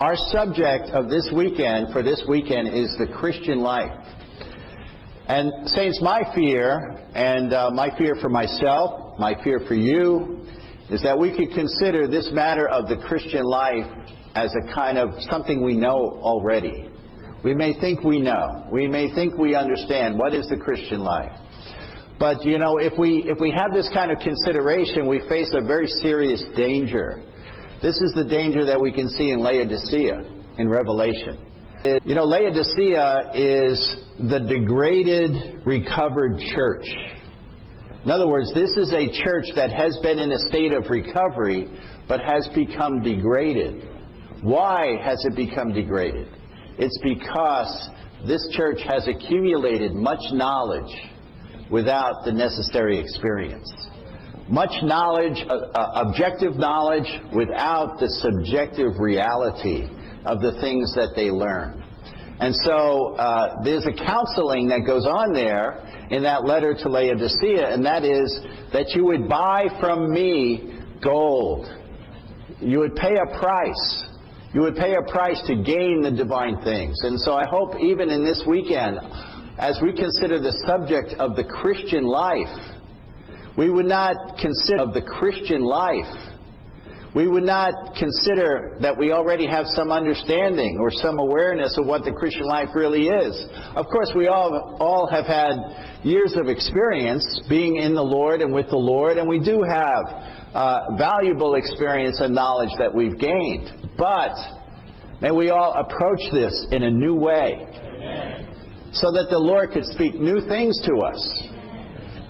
Our subject of this weekend, for this weekend, is the Christian life. And saints, my fear, and my fear for myself, my fear for you, is that we could consider this matter of the Christian life as a kind of something we know already. We may think we know. We may think we understand what is the Christian life. But, you know, if we have this kind of consideration, we face a very serious danger. This is the danger that we can see in Laodicea, in Revelation. You know, Laodicea is the degraded, recovered church. In other words, this is a church that has been in a state of recovery, but has become degraded. Why has it become degraded? It's because this church has accumulated much knowledge without the necessary experience. Much knowledge, objective knowledge, without the subjective reality of the things that they learn. And so there's a counseling that goes on there in that letter to Laodicea, and that is that you would buy from me gold. You would pay a price. You would pay a price to gain the divine things. And so I hope even in this weekend, as we consider the subject of the Christian life, we would not consider the Christian life. We would not consider that we already have some understanding or some awareness of what the Christian life really is. Of course, we all have had years of experience being in the Lord and with the Lord, and we do have valuable experience and knowledge that we've gained. But may we all approach this in a new way, so that the Lord could speak new things to us.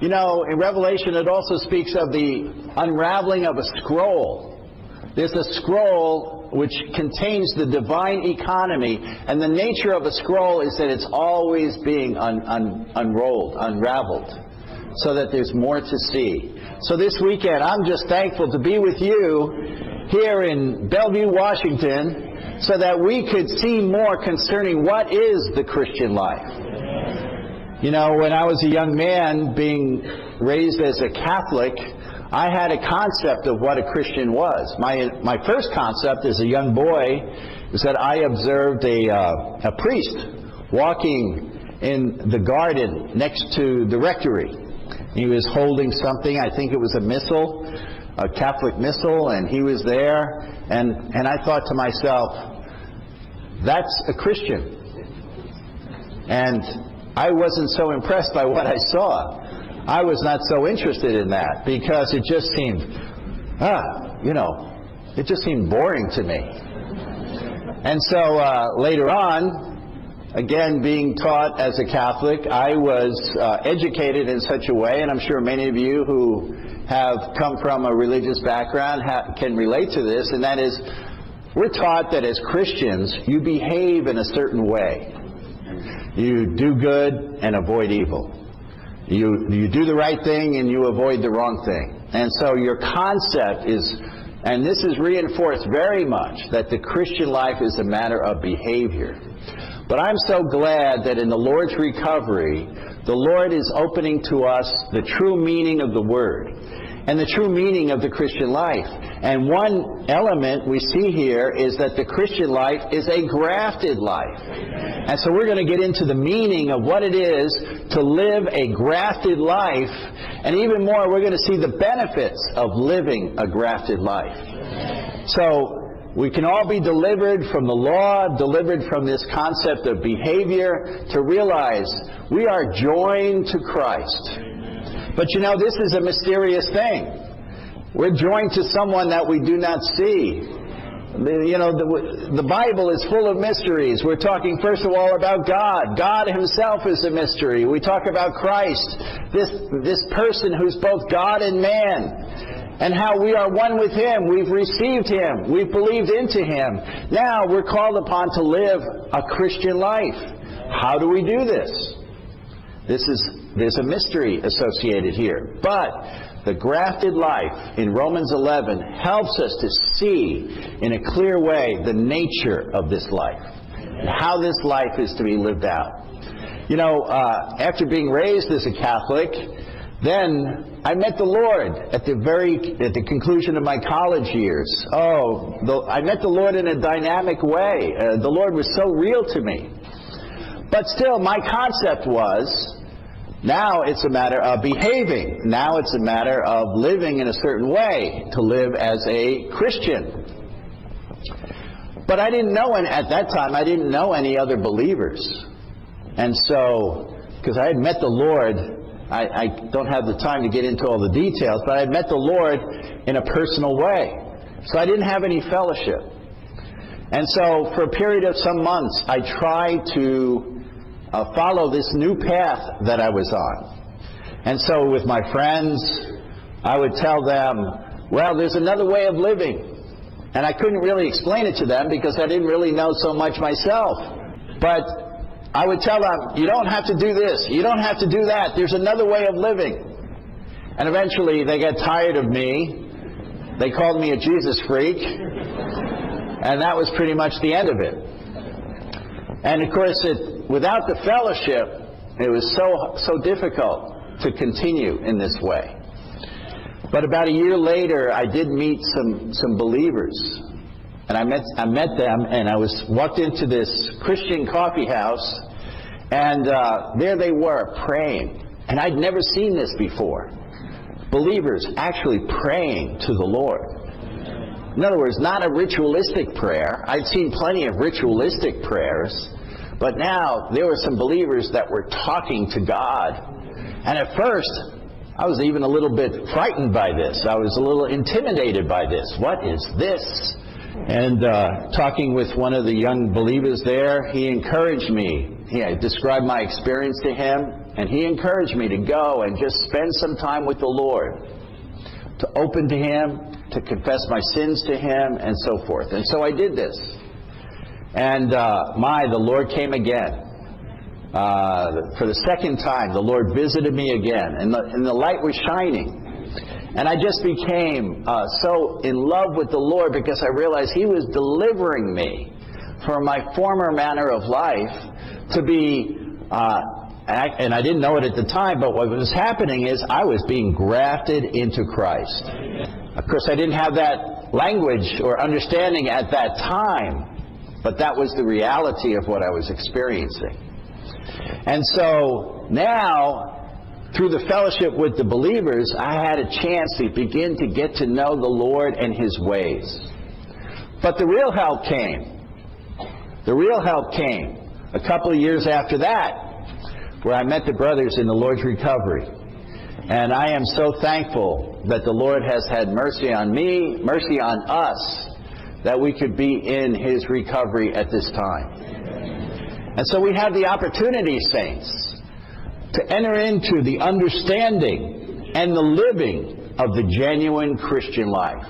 You know, in Revelation it also speaks of the unraveling of a scroll. There's a scroll which contains the divine economy, and the nature of a scroll is that it's always being unrolled, unraveled, so that there's more to see. So this weekend I'm just thankful to be with you here in Bellevue, Washington, so that we could see more concerning what is the Christian life. You know, when I was a young man being raised as a Catholic, I had a concept of what a Christian was. My first concept as a young boy was that I observed a priest walking in the garden next to the rectory. He was holding something, I think it was a missal, a Catholic missal, and he was there, and I thought to myself, that's a Christian. And I wasn't so impressed by what I saw. I was not so interested in that, because it just seemed, it just seemed boring to me. And so later on, again being taught as a Catholic, I was educated in such a way, and I'm sure many of you who have come from a religious background can relate to this, and that is, we're taught that as Christians, you behave in a certain way. You do good and avoid evil. You do the right thing and you avoid the wrong thing. And so your concept is, and this is reinforced very much, that the Christian life is a matter of behavior. But I'm so glad that in the Lord's recovery, the Lord is opening to us the true meaning of the Word and the true meaning of the Christian life. And one element we see here is that the Christian life is a grafted life. And so we're going to get into the meaning of what it is to live a grafted life, and even more, we're going to see the benefits of living a grafted life. So we can all be delivered from the law, delivered from this concept of behavior, to realize we are joined to Christ. But you know, this is a mysterious thing. We're joined to someone that we do not see. You know, the Bible is full of mysteries. We're talking first of all about God. God Himself is a mystery. We talk about Christ, this person who's both God and man, and how we are one with Him. We've received Him. We've believed into Him. Now we're called upon to live a Christian life. How do we do this? There's a mystery associated here. But the grafted life in Romans 11 helps us to see in a clear way the nature of this life and how this life is to be lived out. You know, after being raised as a Catholic, Then I met the Lord at the conclusion of my college years. I met the Lord in a dynamic way. The Lord was so real to me. But still, my concept was, now it's a matter of behaving. Now it's a matter of living in a certain way, to live as a Christian. But I didn't know, at that time, I didn't know any other believers. And so, because I had met the Lord, I don't have the time to get into all the details, but I had met the Lord in a personal way. So I didn't have any fellowship. And so for a period of some months, I tried to follow this new path that I was on. And so with my friends, I would tell them, well, there's another way of living. And I couldn't really explain it to them because I didn't really know so much myself. But I would tell them, you don't have to do this, you don't have to do that, there's another way of living. And eventually they got tired of me. They called me a Jesus freak. And that was pretty much the end of it. And of course, without the fellowship, it was so difficult to continue in this way. But about a year later, I did meet some believers. And I met them, and I walked into this Christian coffee house, and there they were praying. And I'd never seen this before. Believers actually praying to the Lord. In other words, not a ritualistic prayer. I'd seen plenty of ritualistic prayers, but now there were some believers that were talking to God. And at first, I was even a little bit frightened by this. I was a little intimidated by this. What is this? And talking with one of the young believers there, he encouraged me. I described my experience to him, and he encouraged me to go and just spend some time with the Lord, to open to Him, to confess my sins to Him, and so forth. And so I did this. And the Lord came again. For the second time, the Lord visited me again, and the light was shining. And I just became so in love with the Lord because I realized He was delivering me from my former manner of life to be, and I didn't know it at the time, but what was happening is I was being grafted into Christ. Of course, I didn't have that language or understanding at that time, but that was the reality of what I was experiencing. And so now, through the fellowship with the believers, I had a chance to begin to get to know the Lord and His ways. But the real help came. The real help came a couple of years after that, where I met the brothers in the Lord's recovery. And I am so thankful that the Lord has had mercy on me, mercy on us, that we could be in His recovery at this time. And so we have the opportunity, saints, to enter into the understanding and the living of the genuine Christian life.